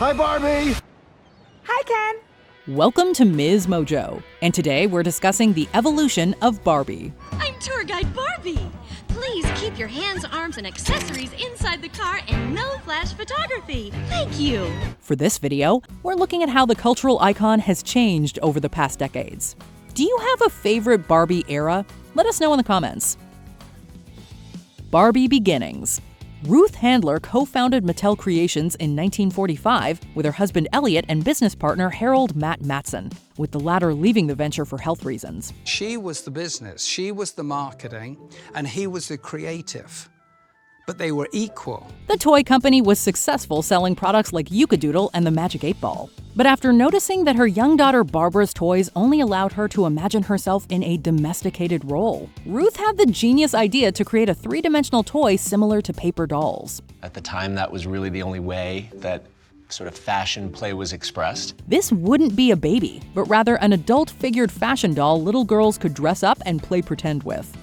Hi, Barbie! Hi, Ken! Welcome to MsMojo, and today we're discussing the evolution of Barbie. I'm Tour Guide Barbie. Please keep your hands, arms, and accessories inside the car and no flash photography. Thank you. For this video, we're looking at how the cultural icon has changed over the past decades. Do you have a favorite Barbie era? Let us know in the comments. Barbie beginnings. Ruth Handler co-founded Mattel Creations in 1945 with her husband Elliot and business partner Harold Matt Matson, with the latter leaving the venture for health reasons. She was the business, she was the marketing, and he was the creative. But they were equal. The toy company was successful selling products like Yucadoodle and the Magic 8 Ball. But after noticing that her young daughter Barbara's toys only allowed her to imagine herself in a domesticated role, Ruth had the genius idea to create a three-dimensional toy similar to paper dolls. At the time, that was really the only way that sort of fashion play was expressed. This wouldn't be a baby, but rather an adult-figured fashion doll little girls could dress up and play pretend with.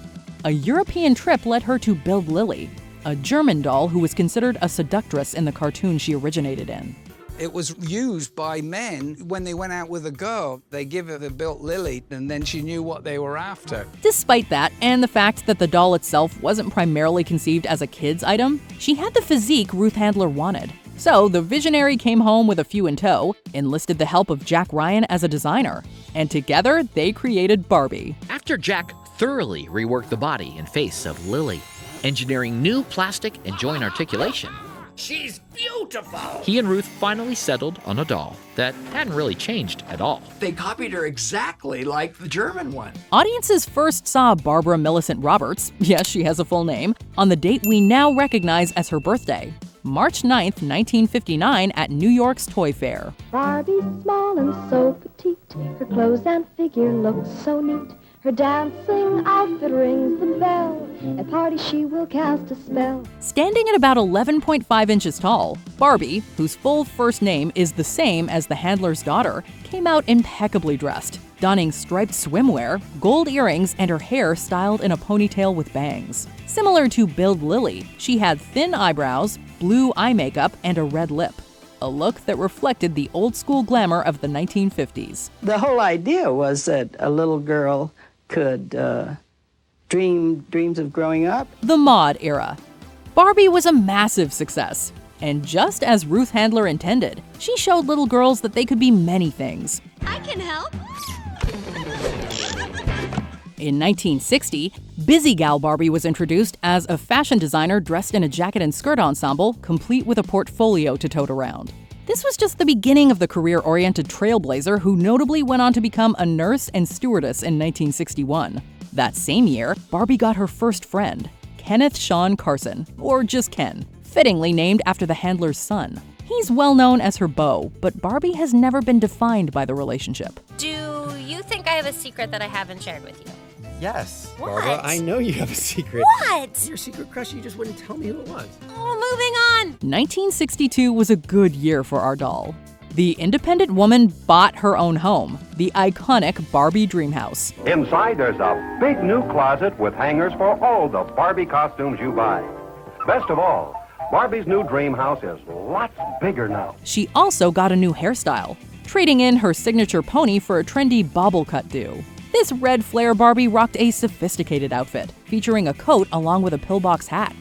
A European trip led her to build Lily, a German doll who was considered a seductress in the cartoon she originated in. It was used by men when they went out with a girl. They give her the built Lily, and then she knew what they were after. Despite that, and the fact that the doll itself wasn't primarily conceived as a kid's item, she had the physique Ruth Handler wanted. So the visionary came home with a few in tow, enlisted the help of Jack Ryan as a designer, and together they created Barbie. After Jack thoroughly reworked the body and face of Lily, engineering new plastic and joint articulation, she's beautiful! He and Ruth finally settled on a doll that hadn't really changed at all. They copied her exactly like the German one. Audiences first saw Barbara Millicent Roberts, yes, she has a full name, on the date we now recognize as her birthday, March 9th, 1959 at New York's Toy Fair. Barbie's small and so petite, her clothes and figure look so neat. Her dancing outfit rings the bell. At parties she will cast a spell. Standing at about 11.5 inches tall, Barbie, whose full first name is the same as the handler's daughter, came out impeccably dressed, donning striped swimwear, gold earrings, and her hair styled in a ponytail with bangs. Similar to Build Lily, she had thin eyebrows, blue eye makeup, and a red lip. A look that reflected the old-school glamour of the 1950s. The whole idea was that a little girl could dream dreams of growing up. The mod era. Barbie was a massive success. And just as Ruth Handler intended, she showed little girls that they could be many things. I can help. In 1960, Busy Gal Barbie was introduced as a fashion designer dressed in a jacket and skirt ensemble, complete with a portfolio to tote around. This was just the beginning of the career-oriented trailblazer who notably went on to become a nurse and stewardess in 1961. That same year, Barbie got her first friend, Kenneth Sean Carson, or just Ken, fittingly named after the handler's son. He's well known as her beau, but Barbie has never been defined by the relationship. Do you think I have a secret that I haven't shared with you? Yes, What? Barbara, I know you have a secret. What? Your secret crush, you just wouldn't tell me who it was. Oh, moving on. 1962 was a good year for our doll. The independent woman bought her own home, the iconic Barbie dream house. Inside, there's a big new closet with hangers for all the Barbie costumes you buy. Best of all, Barbie's new dream house is lots bigger now. She also got a new hairstyle, trading in her signature pony for a trendy bobble cut do. This red flare Barbie rocked a sophisticated outfit, featuring a coat along with a pillbox hat.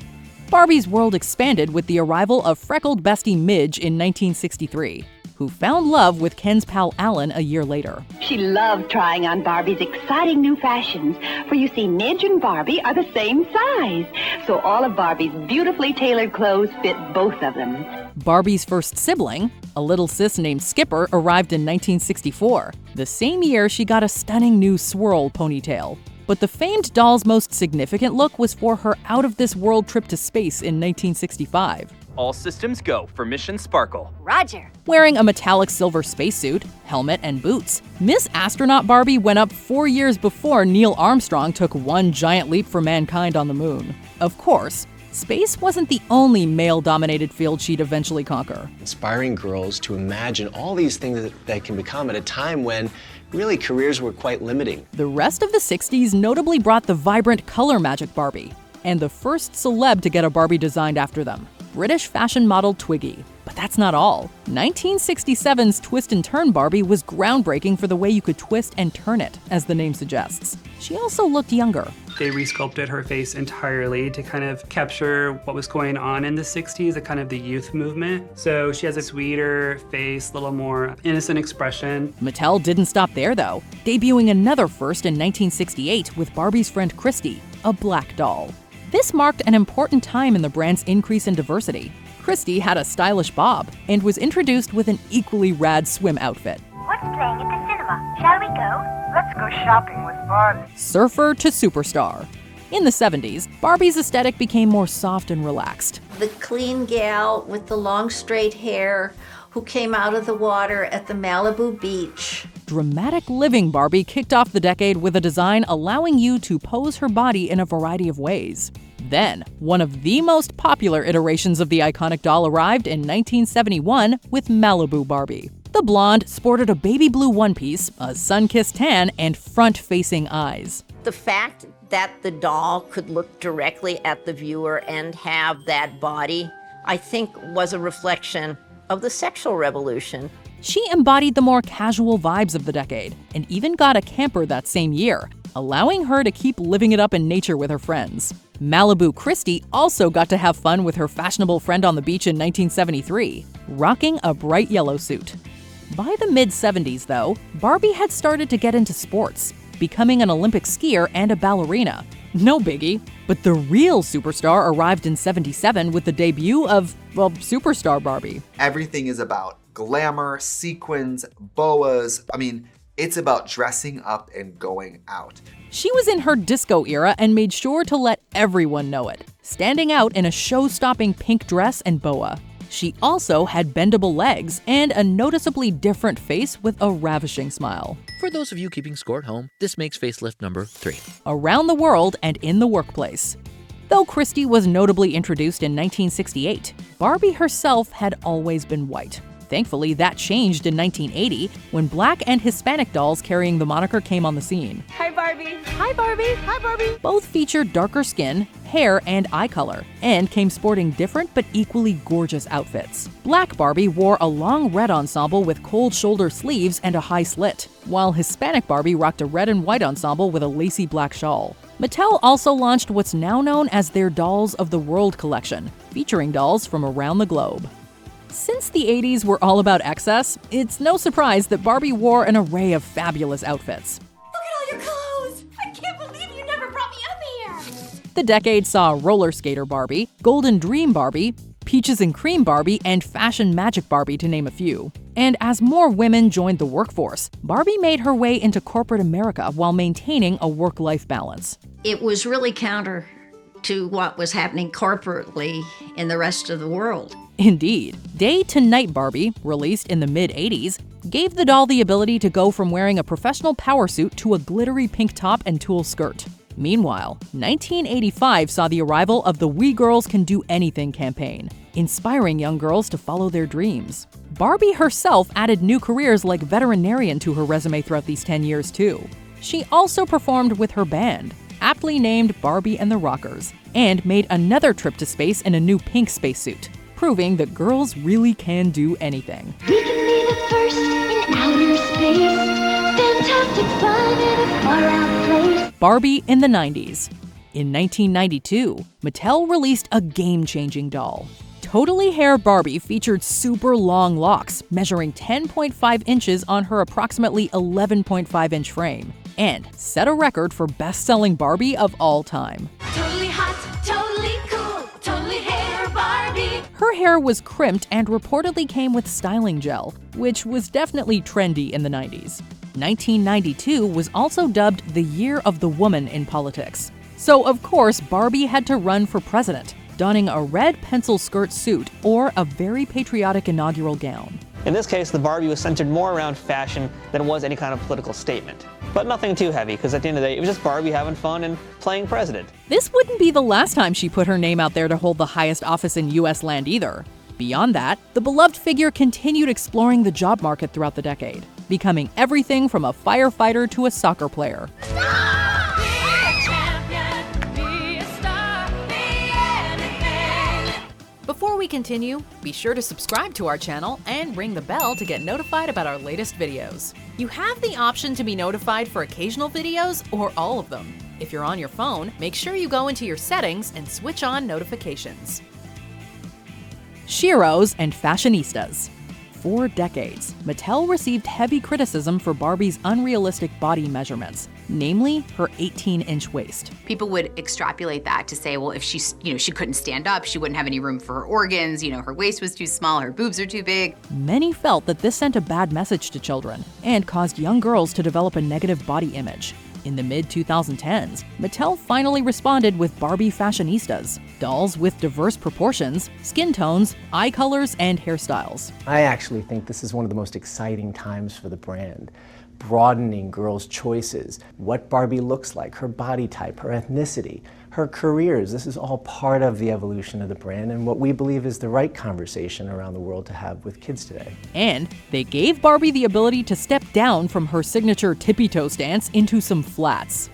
Barbie's world expanded with the arrival of freckled bestie Midge in 1963, who found love with Ken's pal Alan a year later. She loved trying on Barbie's exciting new fashions, for you see, Midge and Barbie are the same size, so all of Barbie's beautifully tailored clothes fit both of them. Barbie's first sibling, a little sis named Skipper, arrived in 1964, the same year she got a stunning new swirl ponytail. But the famed doll's most significant look was for her out-of-this-world trip to space in 1965. All systems go for Mission Sparkle. Roger. Wearing a metallic silver spacesuit, helmet, and boots, Miss Astronaut Barbie went up 4 years before Neil Armstrong took one giant leap for mankind on the moon. Of course, space wasn't the only male-dominated field she'd eventually conquer. Inspiring girls to imagine all these things that they can become at a time when really careers were quite limiting. The rest of the 60s notably brought the vibrant color magic Barbie, and the first celeb to get a Barbie designed after them, British fashion model Twiggy. But that's not all. 1967's Twist and Turn Barbie was groundbreaking for the way you could twist and turn it, as the name suggests. She also looked younger. They resculpted her face entirely to kind of capture what was going on in the 60s, a kind of the youth movement. So she has a sweeter face, a little more innocent expression. Mattel didn't stop there, though, debuting another first in 1968 with Barbie's friend Christy, a black doll. This marked an important time in the brand's increase in diversity. Christy had a stylish bob and was introduced with an equally rad swim outfit. What's playing at the cinema? Shall we go? Let's go shopping with Barbie. Surfer to superstar. In the 70s, Barbie's aesthetic became more soft and relaxed. The clean gal with the long straight hair who came out of the water at the Malibu beach. Dramatic living Barbie kicked off the decade with a design allowing you to pose her body in a variety of ways. Then, one of the most popular iterations of the iconic doll arrived in 1971 with Malibu Barbie. The blonde sported a baby blue one-piece, a sun-kissed tan, and front-facing eyes. The fact that the doll could look directly at the viewer and have that body, I think, was a reflection of the sexual revolution. She embodied the more casual vibes of the decade, and even got a camper that same year, allowing her to keep living it up in nature with her friends. Malibu Christy also got to have fun with her fashionable friend on the beach in 1973, rocking a bright yellow suit. By the mid-70s, though, Barbie had started to get into sports, becoming an Olympic skier and a ballerina. No biggie. But the real superstar arrived in '77 with the debut of, well, Superstar Barbie. Everything is about glamour, sequins, boas. I mean, it's about dressing up and going out. She was in her disco era and made sure to let everyone know it, standing out in a show-stopping pink dress and boa. She also had bendable legs and a noticeably different face with a ravishing smile. For those of you keeping score at home, this makes facelift number 3. Around the world and in the workplace. Though Christy was notably introduced in 1968, Barbie herself had always been white. Thankfully, that changed in 1980 when Black and Hispanic dolls carrying the moniker came on the scene. Hi, Barbie. Hi, Barbie. Hi, Barbie. Both featured darker skin, hair, and eye color, and came sporting different but equally gorgeous outfits. Black Barbie wore a long red ensemble with cold shoulder sleeves and a high slit, while Hispanic Barbie rocked a red and white ensemble with a lacy black shawl. Mattel also launched what's now known as their Dolls of the World collection, featuring dolls from around the globe. Since the 80s were all about excess, it's no surprise that Barbie wore an array of fabulous outfits. Look at all your clothes! I can't believe you never brought me up here! The decade saw Roller Skater Barbie, Golden Dream Barbie, Peaches and Cream Barbie, and Fashion Magic Barbie, to name a few. And as more women joined the workforce, Barbie made her way into corporate America while maintaining a work-life balance. It was really counter to what was happening corporately in the rest of the world. Indeed. Day to Night Barbie, released in the mid-80s, gave the doll the ability to go from wearing a professional power suit to a glittery pink top and tulle skirt. Meanwhile, 1985 saw the arrival of the We Girls Can Do Anything campaign, inspiring young girls to follow their dreams. Barbie herself added new careers like veterinarian to her resume throughout these 10 years, too. She also performed with her band, aptly named Barbie and the Rockers, and made another trip to space in a new pink spacesuit, proving that girls really can do anything. We can be the first in outer space. Fantastic fun in a far-out place. Barbie in the 90s. In 1992, Mattel released a game-changing doll. Totally Hair Barbie featured super long locks, measuring 10.5 inches on her approximately 11.5-inch frame, and set a record for best-selling Barbie of all time. Totally hot, totally cool, totally hair Barbie. Her hair was crimped and reportedly came with styling gel, which was definitely trendy in the 90s. 1992 was also dubbed the Year of the Woman in politics. So, of course, Barbie had to run for president, donning a red pencil skirt suit or a very patriotic inaugural gown. In this case, the Barbie was centered more around fashion than it was any kind of political statement. But nothing too heavy, because at the end of the day, it was just Barbie having fun and playing president. This wouldn't be the last time she put her name out there to hold the highest office in U.S. land either. Beyond that, the beloved figure continued exploring the job market throughout the decade, becoming everything from a firefighter to a soccer player. Before we continue, be sure to subscribe to our channel and ring the bell to get notified about our latest videos. You have the option to be notified for occasional videos or all of them. If you're on your phone, make sure you go into your settings and switch on notifications. Sheroes and fashionistas. For decades, Mattel received heavy criticism for Barbie's unrealistic body measurements, namely her 18-inch waist. People would extrapolate that to say, well, if she couldn't stand up, she wouldn't have any room for her organs, her waist was too small, her boobs are too big. Many felt that this sent a bad message to children and caused young girls to develop a negative body image. In the mid-2010s, Mattel finally responded with Barbie fashionistas, dolls with diverse proportions, skin tones, eye colors, and hairstyles. I actually think this is one of the most exciting times for the brand. Broadening girls' choices, what Barbie looks like, her body type, her ethnicity, her careers. This is all part of the evolution of the brand and what we believe is the right conversation around the world to have with kids today. And they gave Barbie the ability to step down from her signature tippy-toe stance into some flats.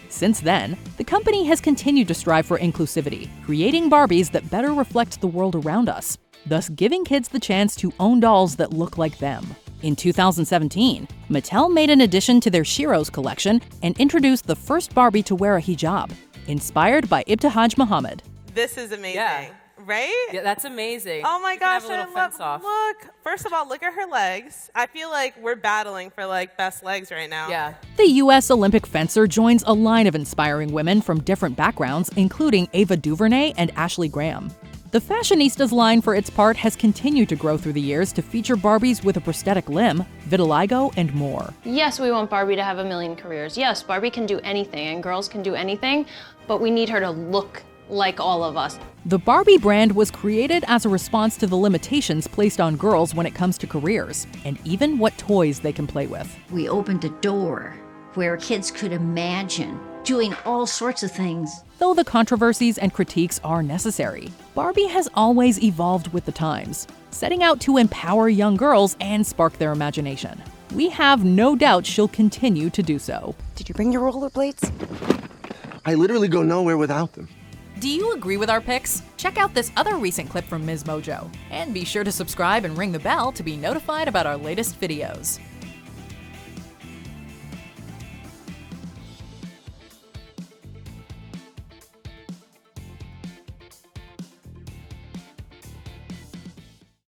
Since then, the company has continued to strive for inclusivity, creating Barbies that better reflect the world around us, thus giving kids the chance to own dolls that look like them. In 2017, Mattel made an addition to their Sheroes collection and introduced the first Barbie to wear a hijab, inspired by Ibtihaj Muhammad. This is amazing. Yeah. Right? Yeah, that's amazing. Oh my gosh, I fence off. Look. First of all, look at her legs. I feel like we're battling for best legs right now. Yeah. The U.S. Olympic fencer joins a line of inspiring women from different backgrounds, including Ava DuVernay and Ashley Graham. The Fashionistas line, for its part, has continued to grow through the years to feature Barbies with a prosthetic limb, vitiligo, and more. Yes, we want Barbie to have a million careers. Yes, Barbie can do anything, and girls can do anything, but we need her to look like all of us. The Barbie brand was created as a response to the limitations placed on girls when it comes to careers, and even what toys they can play with. We opened a door where kids could imagine doing all sorts of things. Though the controversies and critiques are necessary, Barbie has always evolved with the times, setting out to empower young girls and spark their imagination. We have no doubt she'll continue to do so. Did you bring your rollerblades? I literally go nowhere without them. Do you agree with our picks? Check out this other recent clip from MsMojo. And be sure to subscribe and ring the bell to be notified about our latest videos.